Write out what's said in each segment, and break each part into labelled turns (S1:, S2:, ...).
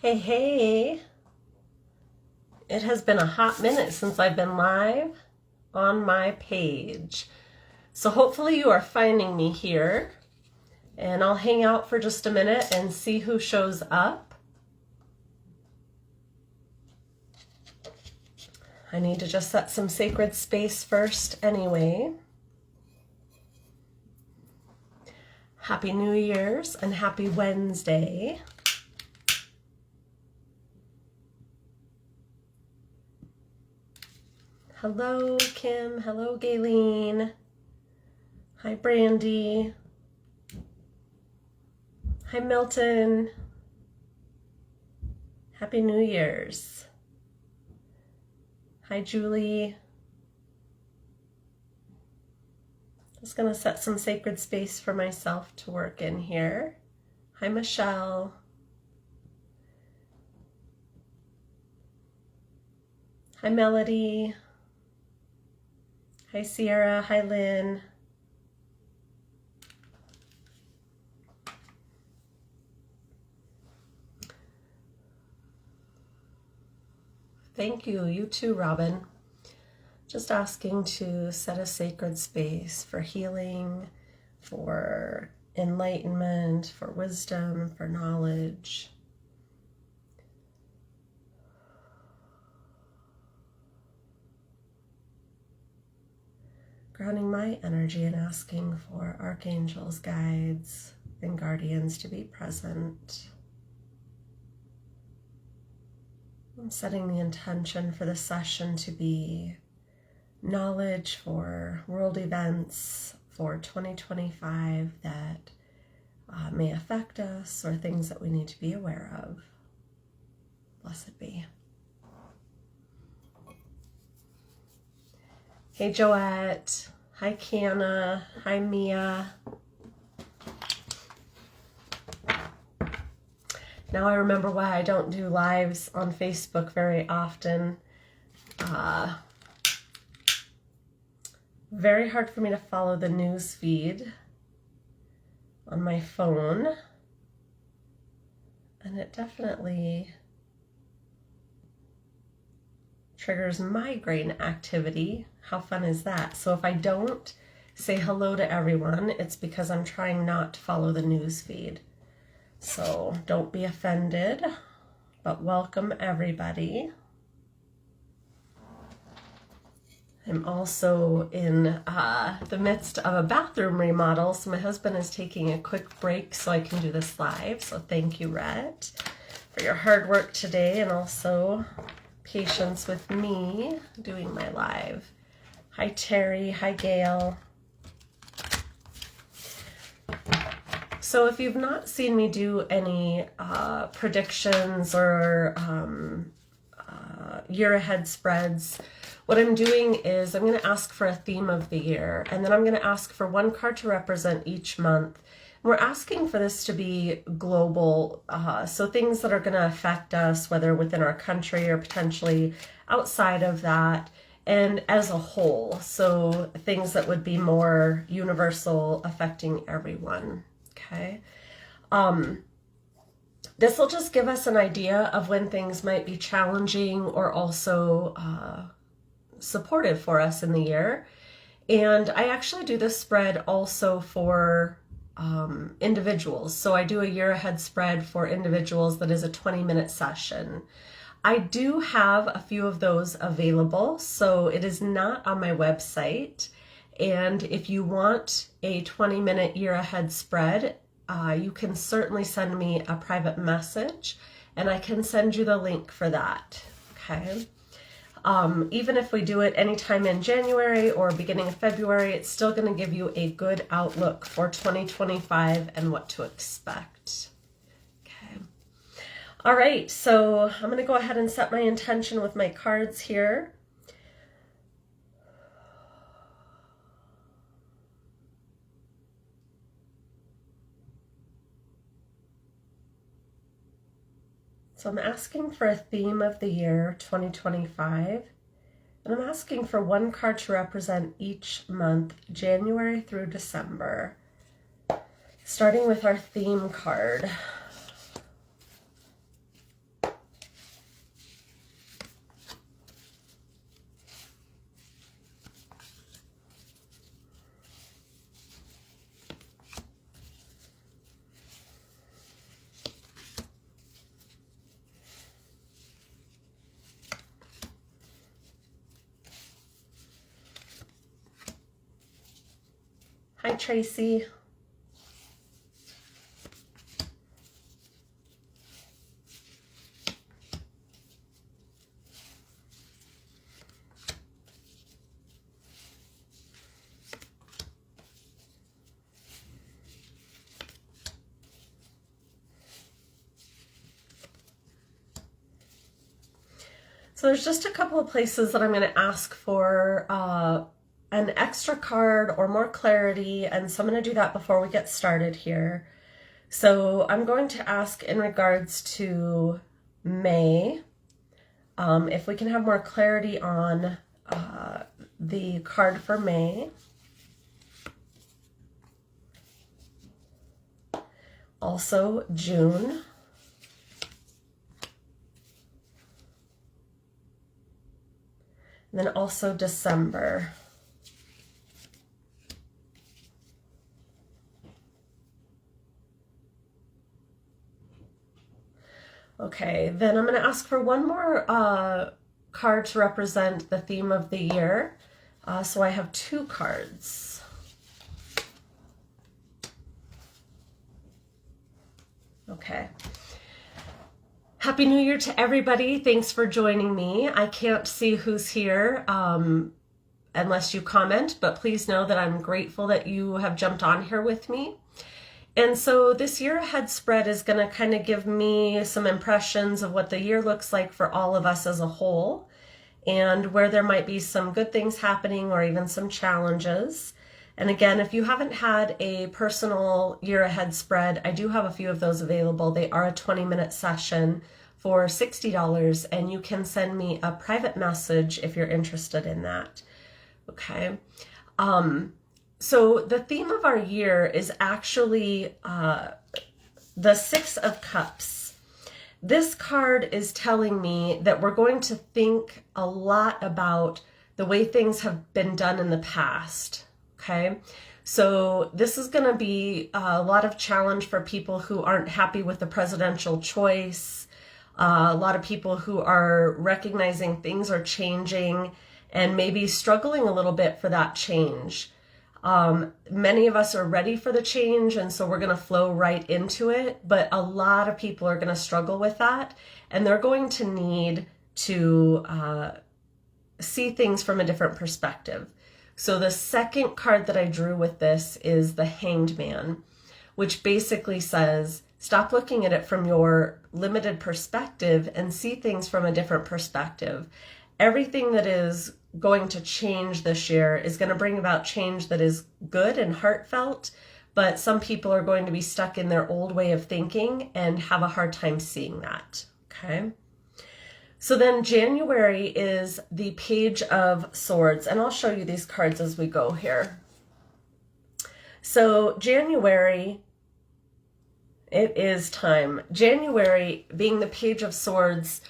S1: Hey, hey, it has been a hot minute since I've been live on my page. So hopefully you are finding me here, and I'll hang out for just a minute and see who shows up. I need to just set some sacred space first anyway. Happy New Year's and happy Wednesday. Hello, Kim. Hello, Gayleen. Hi, Brandy. Hi, Milton. Happy New Year's. Hi, Julie. Just going to set some sacred space for myself to work in here. Hi, Michelle. Hi, Melody. Hi, Sierra. Hi, Lynn. Thank you. You too, Robin. Just asking to set a sacred space for healing, for enlightenment, for wisdom, for knowledge. Grounding my energy and asking for archangels, guides, and guardians to be present. I'm setting the intention for the session to be knowledge for world events for 2025 that may affect us or things that we need to be aware of. Blessed be. Hey, Joette. Hi, Kiana. Hi, Mia. Now I remember why I don't do lives on Facebook very often. Very hard for me to follow the news feed on my phone. And it definitely triggers migraine activity. How fun is that? So if I don't say hello to everyone, it's because I'm trying not to follow the news feed. So don't be offended, but welcome everybody. I'm also in the midst of a bathroom remodel, so my husband is taking a quick break so I can do this live. So thank you, Rhett, for your hard work today and also patience with me doing my live. Hi, Terry. Hi, Gail. So if you've not seen me do any predictions or year ahead spreads, what I'm doing is I'm going to ask for a theme of the year, and then I'm going to ask for one card to represent each month. We're asking for this to be global, so things that are going to affect us, whether within our country or potentially outside of that, and as a whole. So things that would be more universal, affecting everyone. Okay. This will just give us an idea of when things might be challenging or also supportive for us in the year. And I actually do this spread also for individuals. So I do a year ahead spread for individuals that is a 20-minute session. I do have a few of those available, so it is not on my website. And if you want a 20-minute year ahead spread, you can certainly send me a private message and I can send you the link for that. Okay. Even if we do it anytime in January or beginning of February, it's still going to give you a good outlook for 2025 and what to expect. Okay. All right. So I'm going to go ahead and set my intention with my cards here. So I'm asking for a theme of the year 2025, and I'm asking for one card to represent each month, January through December, starting with our theme card. Tracy. So there's just a couple of places that I'm going to ask for an extra card or more clarity, and so I'm going to do that before we get started here. So I'm going to ask in regards to May, if we can have more clarity on the card for May. Also June. And then also December. Okay, then I'm going to ask for one more card to represent the theme of the year. So I have 2 cards. Okay. Happy New Year to everybody. Thanks for joining me. I can't see who's here unless you comment, but please know that I'm grateful that you have jumped on here with me. And so this year ahead spread is going to kind of give me some impressions of what the year looks like for all of us as a whole, and where there might be some good things happening or even some challenges. And again, if you haven't had a personal year ahead spread, I do have a few of those available. They are a 20-minute session for $60, and you can send me a private message if you're interested in that. Okay. So the theme of our year is actually the 6 of Cups. This card is telling me that we're going to think a lot about the way things have been done in the past. Okay, so this is going to be a lot of challenge for people who aren't happy with the presidential choice, a lot of people who are recognizing things are changing and maybe struggling a little bit for that change. Many of us are ready for the change, and so we're going to flow right into it, but a lot of people are going to struggle with that, and they're going to need to see things from a different perspective. So the second card that I drew with this is the Hanged Man, which basically says, stop looking at it from your limited perspective and see things from a different perspective. Everything that is going to change this year is going to bring about change that is good and heartfelt, but some people are going to be stuck in their old way of thinking and have a hard time seeing that. Okay. So then January is the Page of Swords, and I'll show you these cards as we go here. So January, it is time. January, being the Page of Swords,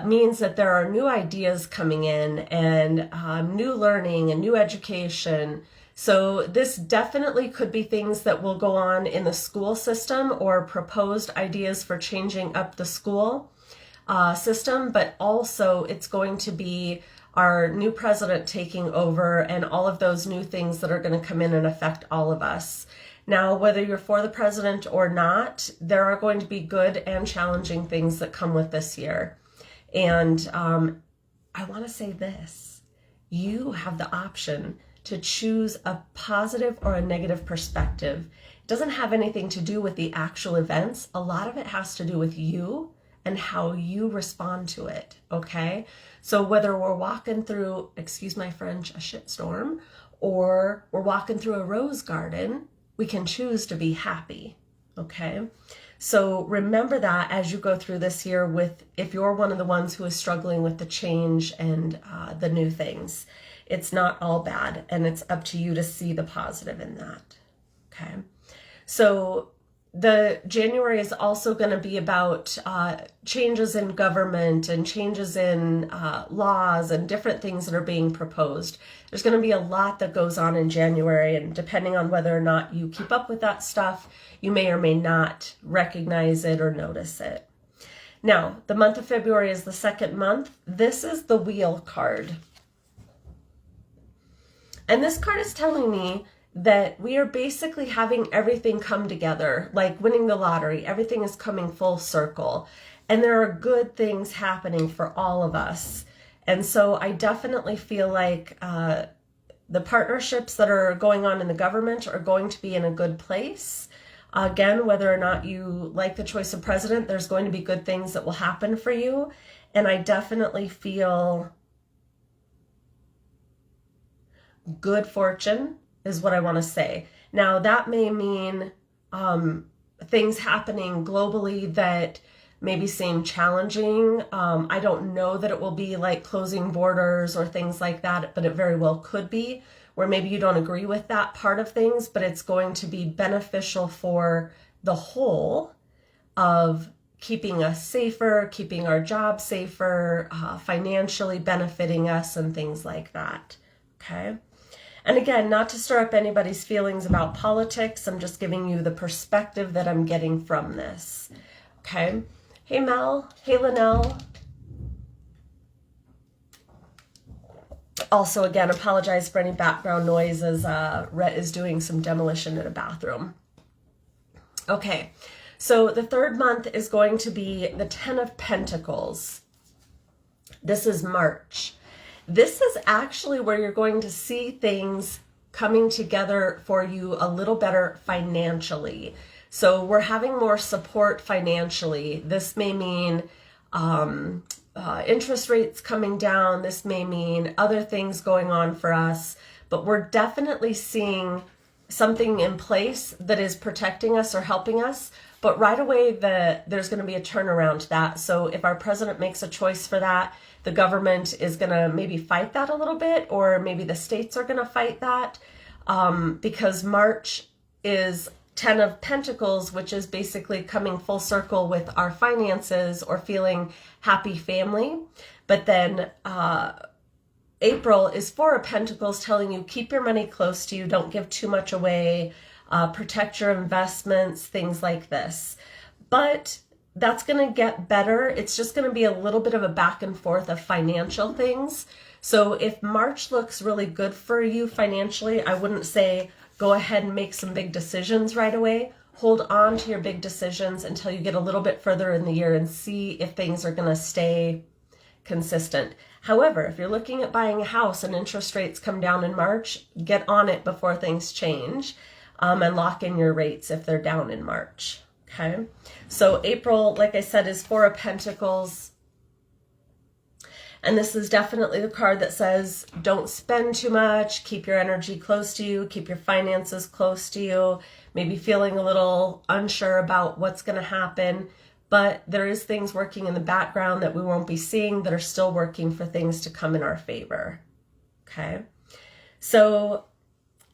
S1: means that there are new ideas coming in and new learning and new education. So this definitely could be things that will go on in the school system or proposed ideas for changing up the school system, but also it's going to be our new president taking over and all of those new things that are going to come in and affect all of us. Now, whether you're for the president or not, there are going to be good and challenging things that come with this year. And I want to say this, you have the option to choose a positive or a negative perspective. It doesn't have anything to do with the actual events. A lot of it has to do with you and how you respond to it, okay? So whether we're walking through, excuse my French, a shitstorm, or we're walking through a rose garden, we can choose to be happy, okay? So remember that as you go through this year with, if you're one of the ones who is struggling with the change and the new things, it's not all bad, and it's up to you to see the positive in that, okay? So the January is also going to be about changes in government and changes in laws and different things that are being proposed. There's going to be a lot that goes on in January, and depending on whether or not you keep up with that stuff, you may or may not recognize it or notice it. Now, the month of February is the second month. This is the Wheel card. And this card is telling me that we are basically having everything come together, like winning the lottery. Everything is coming full circle, and there are good things happening for all of us. And so I definitely feel like the partnerships that are going on in the government are going to be in a good place. Again, whether or not you like the choice of president, there's going to be good things that will happen for you. And I definitely feel good fortune is what I want to say. Now, that may mean things happening globally that maybe seem challenging. I don't know that it will be like closing borders or things like that, but it very well could be, where maybe you don't agree with that part of things, but it's going to be beneficial for the whole of keeping us safer, keeping our jobs safer, financially benefiting us and things like that, okay? And again, not to stir up anybody's feelings about politics, I'm just giving you the perspective that I'm getting from this, okay? Hey Mel, hey Linnell. Also, again, apologize for any background noise as Rhett is doing some demolition in a bathroom. Okay, so the third month is going to be the 10 of Pentacles. This is March. This is actually where you're going to see things coming together for you a little better financially. So we're having more support financially. This may mean interest rates coming down. This may mean other things going on for us, but we're definitely seeing something in place that is protecting us or helping us. But right away, there's going to be a turnaround to that. So if our president makes a choice for that, the government is going to maybe fight that a little bit, or maybe the states are going to fight that, because March is 10 of Pentacles, which is basically coming full circle with our finances or feeling happy family. But then April is 4 of Pentacles, telling you keep your money close to you, don't give too much away, protect your investments, things like this. But that's going to get better. It's just going to be a little bit of a back and forth of financial things. So if March looks really good for you financially, I wouldn't say go ahead and make some big decisions right away. Hold on to your big decisions until you get a little bit further in the year and see if things are going to stay consistent. However, if you're looking at buying a house and interest rates come down in March, get on it before things change, and lock in your rates if they're down in March. Okay, so April, like I said, is 4 of Pentacles. And this is definitely the card that says, don't spend too much, keep your energy close to you, keep your finances close to you, maybe feeling a little unsure about what's going to happen. But there is things working in the background that we won't be seeing that are still working for things to come in our favor. Okay, so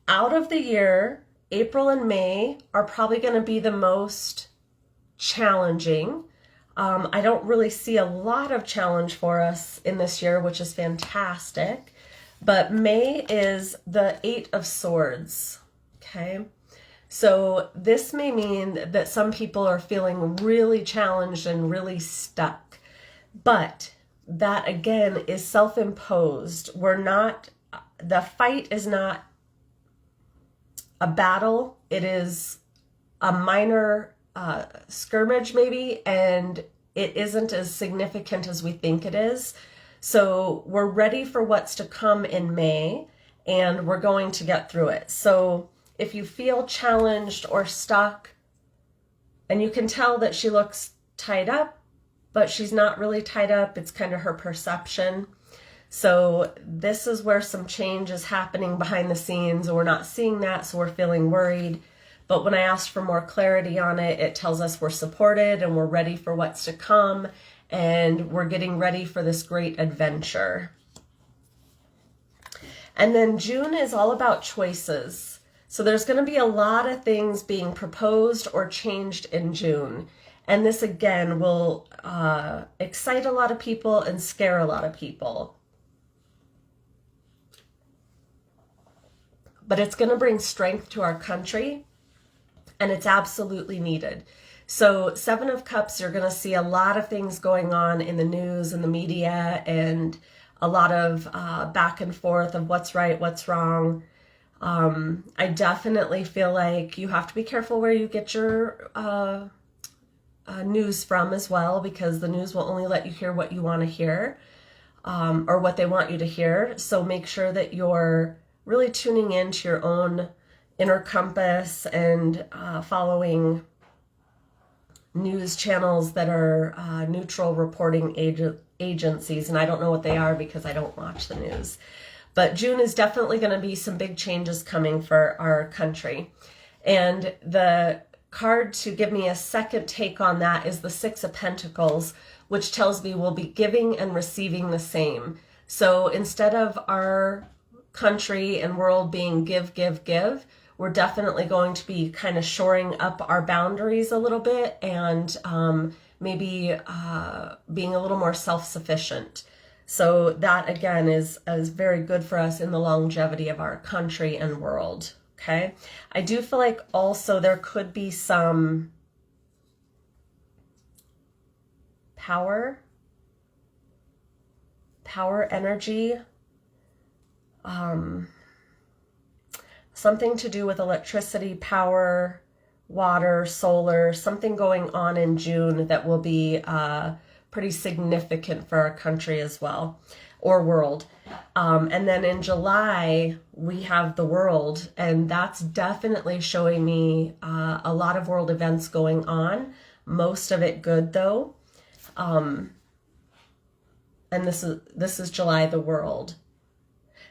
S1: out of the year, April and May are probably going to be the most challenging. I don't really see a lot of challenge for us in this year, which is fantastic. But May is the 8 of Swords. Okay, so this may mean that some people are feeling really challenged and really stuck. But that again is self-imposed. The fight is not a battle. It is a minor skirmish maybe, and it isn't as significant as we think it is. So we're ready for what's to come in May, and we're going to get through it. So if you feel challenged or stuck, and you can tell that she looks tied up, but she's not really tied up, it's kind of her perception. So this is where some change is happening behind the scenes, and we're not seeing that, so we're feeling worried. But when I asked for more clarity on it, it tells us we're supported and we're ready for what's to come, and we're getting ready for this great adventure. And then June is all about choices. So there's going to be a lot of things being proposed or changed in June. And this again will excite a lot of people and scare a lot of people. But it's going to bring strength to our country. And it's absolutely needed. So 7 of Cups, you're going to see a lot of things going on in the news and the media, and a lot of back and forth of what's right, what's wrong. I definitely feel like you have to be careful where you get your news from as well, because the news will only let you hear what you want to hear, or what they want you to hear. So make sure that you're really tuning into your own inner compass and following news channels that are neutral reporting agencies. And I don't know what they are because I don't watch the news. But June is definitely going to be some big changes coming for our country. And the card to give me a second take on that is the Six of Pentacles, which tells me we'll be giving and receiving the same. So instead of our country and world being give, give, give, we're definitely going to be kind of shoring up our boundaries a little bit, and maybe being a little more self-sufficient. So that, again, is very good for us in the longevity of our country and world, okay? I do feel like also there could be some power energy, something to do with electricity, power, water, solar, something going on in June that will be pretty significant for our country as well, or world. And then in July, we have the world, and that's definitely showing me a lot of world events going on, most of it good though. And this is July, the world.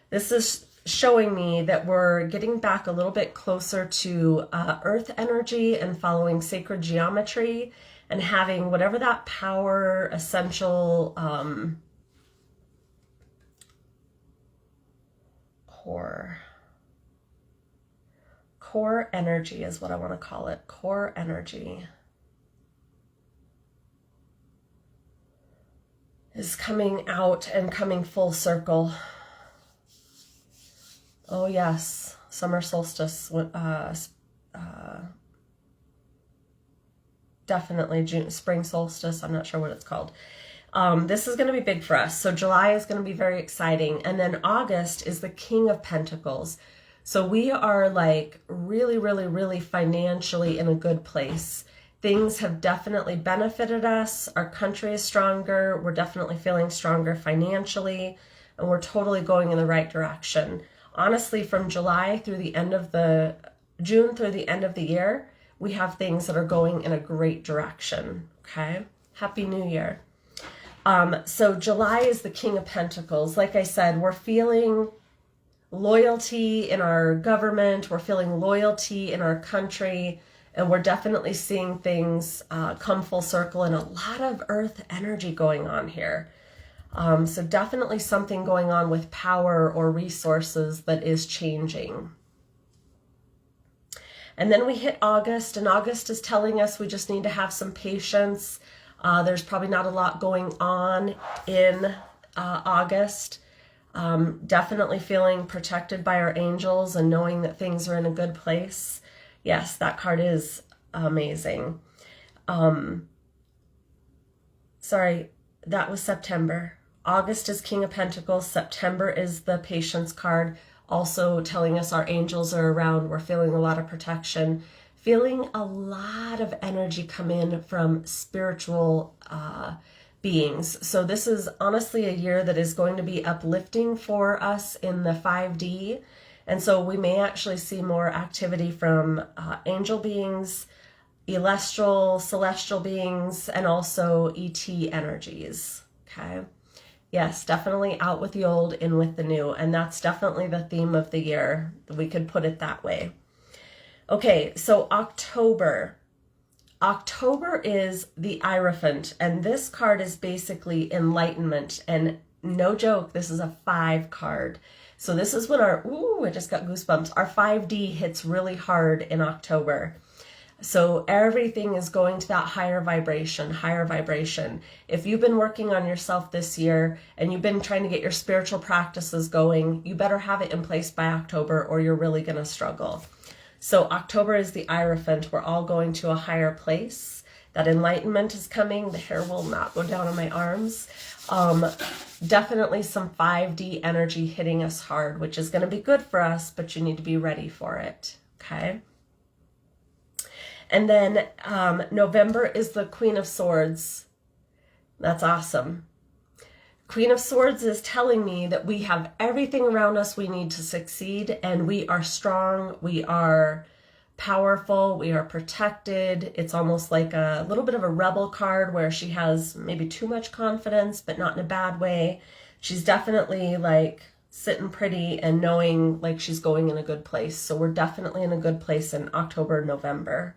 S1: This is showing me that we're getting back a little bit closer to earth energy and following sacred geometry, and having whatever that power essential core energy is what I want to call it. Core energy is coming out and coming full circle. Oh yes, summer solstice, definitely June, spring solstice, I'm not sure what it's called. This is going to be big for us. So July is going to be very exciting. And then August is the King of Pentacles. So we are like really, really, really financially in a good place. Things have definitely benefited us. Our country is stronger. We're definitely feeling stronger financially, and we're totally going in the right direction. Honestly, from July through the end of June through the end of the year, we have things that are going in a great direction, okay? Happy New Year. So July is the King of Pentacles. Like I said, we're feeling loyalty in our government. We're feeling loyalty in our country. And we're definitely seeing things come full circle, and a lot of earth energy going on here. So definitely something going on with power or resources that is changing. And then we hit August, and August is telling us we just need to have some patience. There's probably not a lot going on in August. Definitely feeling protected by our angels and knowing that things are in a good place. Yes, that card is amazing. Sorry, that was September. August is King of Pentacles. September is the Patience card, also telling us our angels are around. We're feeling a lot of protection, feeling a lot of energy come in from spiritual beings. So this is honestly a year that is going to be uplifting for us in the 5D. And so we may actually see more activity from angel beings, celestial beings, and also ET energies, okay? Yes, definitely out with the old, in with the new. And that's definitely the theme of the year. We could put it that way. Okay, so October. October is the Hierophant, and this card is basically enlightenment. And no joke, this is a 5 card. So this is when I just got goosebumps. Our 5D hits really hard in October. So everything is going to that higher vibration, higher vibration. If you've been working on yourself this year and you've been trying to get your spiritual practices going, you better have it in place by October or you're really going to struggle. So October is the Hierophant. We're all going to a higher place. that enlightenment is coming. The hair will not go down on my arms. Definitely some 5D energy hitting us hard, which is going to be good for us, but you need to be ready for it. Okay. And then November is the Queen of Swords. That's awesome. Queen of Swords is telling me that we have everything around us we need to succeed, and we are strong, we are powerful, we are protected. It's almost like a little bit of a rebel card where she has maybe too much confidence, but not in a bad way. She's definitely like sitting pretty and knowing like she's going in a good place. So we're definitely in a good place in October, November.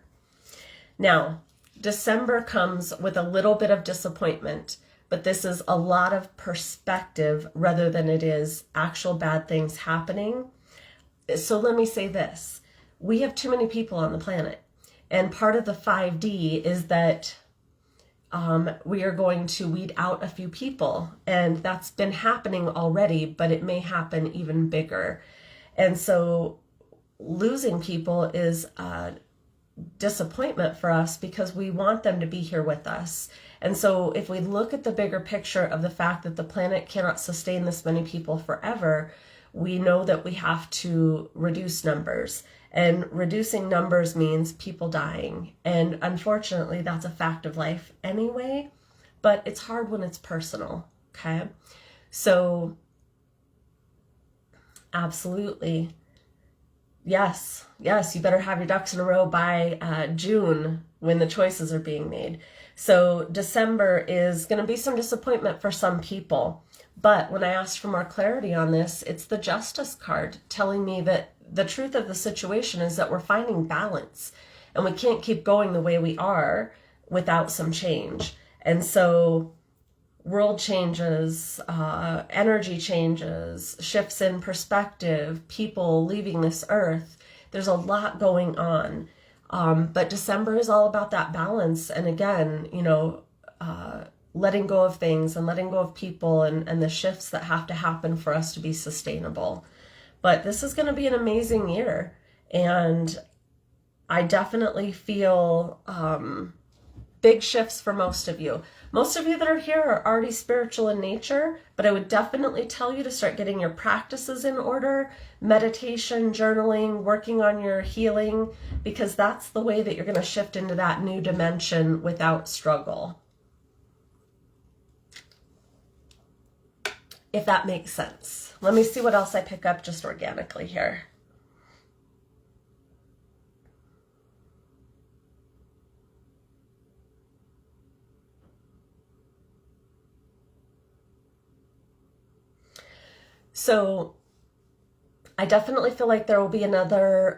S1: Now, December comes with a little bit of disappointment, but this is a lot of perspective rather than it is actual bad things happening. So let me say this. We have too many people on the planet. And part of the 5D is that we are going to weed out a few people. And that's been happening already, but it may happen even bigger. And so losing people is a disappointment for us because we want them to be here with us. And so if we look at the bigger picture of the fact that the planet cannot sustain this many people forever, we know that we have to reduce numbers. And reducing numbers means people dying. And unfortunately, that's a fact of life anyway, but it's hard when it's personal, okay? So, absolutely. Yes, you better have your ducks in a row by June when the choices are being made. So December is going to be some disappointment for some people. But when I asked for more clarity on this, it's the Justice card telling me that the truth of the situation is that we're finding balance and we can't keep going the way we are without some change. And so world changes, energy changes, shifts in perspective, people leaving this earth. There's a lot going on. But December is all about that balance. And again, letting go of things and letting go of people and the shifts that have to happen for us to be sustainable. But this is going to be an amazing year. And I definitely feel big shifts for most of you. Most of you that are here are already spiritual in nature, but I would definitely tell you to start getting your practices in order, meditation, journaling, working on your healing, because that's the way that you're going to shift into that new dimension without struggle. If that makes sense. Let me see what else I pick up just organically here. So I definitely feel like there will be another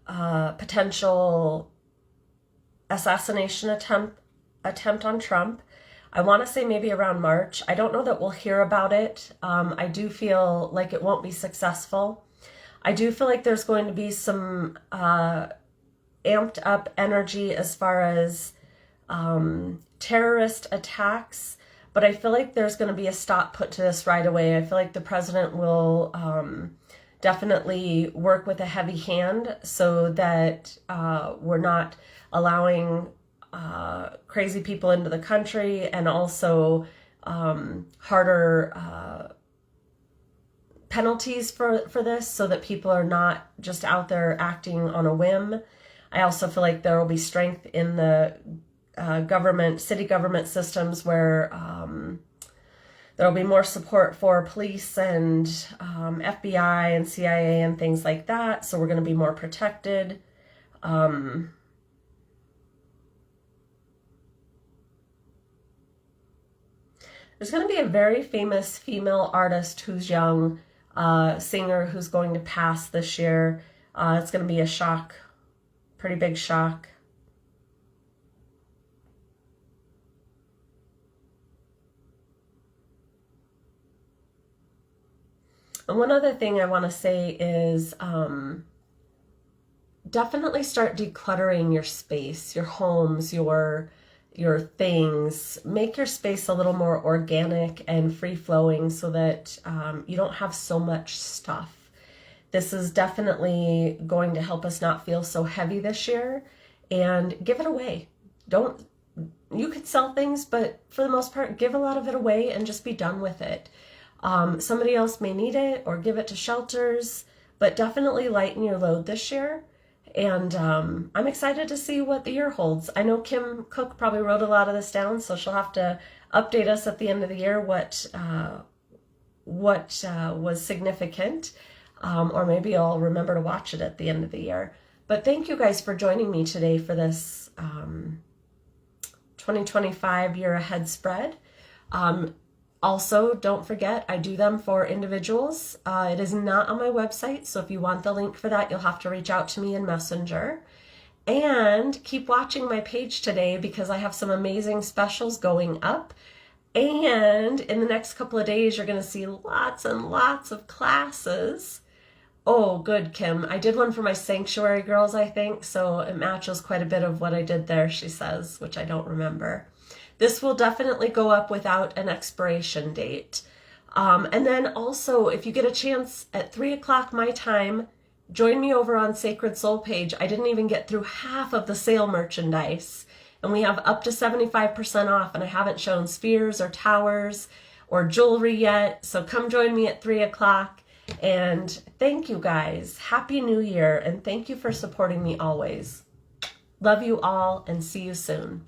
S1: potential assassination attempt on Trump. I want to say maybe around March. I don't know that we'll hear about it. I do feel like it won't be successful. I do feel like there's going to be some amped up energy as far as terrorist attacks, but I feel like there's going to be a stop put to this right away. I feel like the president will definitely work with a heavy hand so that we're not allowing crazy people into the country, and also harder penalties for this so that people are not just out there acting on a whim. I also feel like there will be strength in the city government systems where there will be more support for police and FBI and CIA and things like that. So we're going to be more protected. There's going to be a very famous female artist who's young, singer who's going to pass this year. It's going to be a shock, pretty big shock. And one other thing I want to say is definitely start decluttering your space, your homes, your things. Make your space a little more organic and free-flowing so that you don't have so much stuff. This is definitely going to help us not feel so heavy this year, and give it away. don't, you could sell things, but for the most part, give a lot of it away and just be done with it. Somebody else may need it or give it to shelters, but definitely lighten your load this year. And I'm excited to see what the year holds. I know Kim Cook probably wrote a lot of this down, so she'll have to update us at the end of the year what was significant, or maybe I'll remember to watch it at the end of the year. But thank you guys for joining me today for this 2025 year ahead spread. Also, don't forget, I do them for individuals. It is not on my website, so if you want the link for that, you'll have to reach out to me in Messenger. And keep watching my page today because I have some amazing specials going up. And in the next couple of days, you're going to see lots and lots of classes. Oh, good, Kim. I did one for my sanctuary girls, I think, so it matches quite a bit of what I did there, she says, which I don't remember. This will definitely go up without an expiration date. And then also, if you get a chance at 3 o'clock my time, join me over on Sacred Soul page. I didn't even get through half of the sale merchandise, and we have up to 75% off, and I haven't shown spheres or towers or jewelry yet, so come join me at 3 o'clock. And thank you guys. Happy New Year, and thank you for supporting me always. Love you all, and see you soon.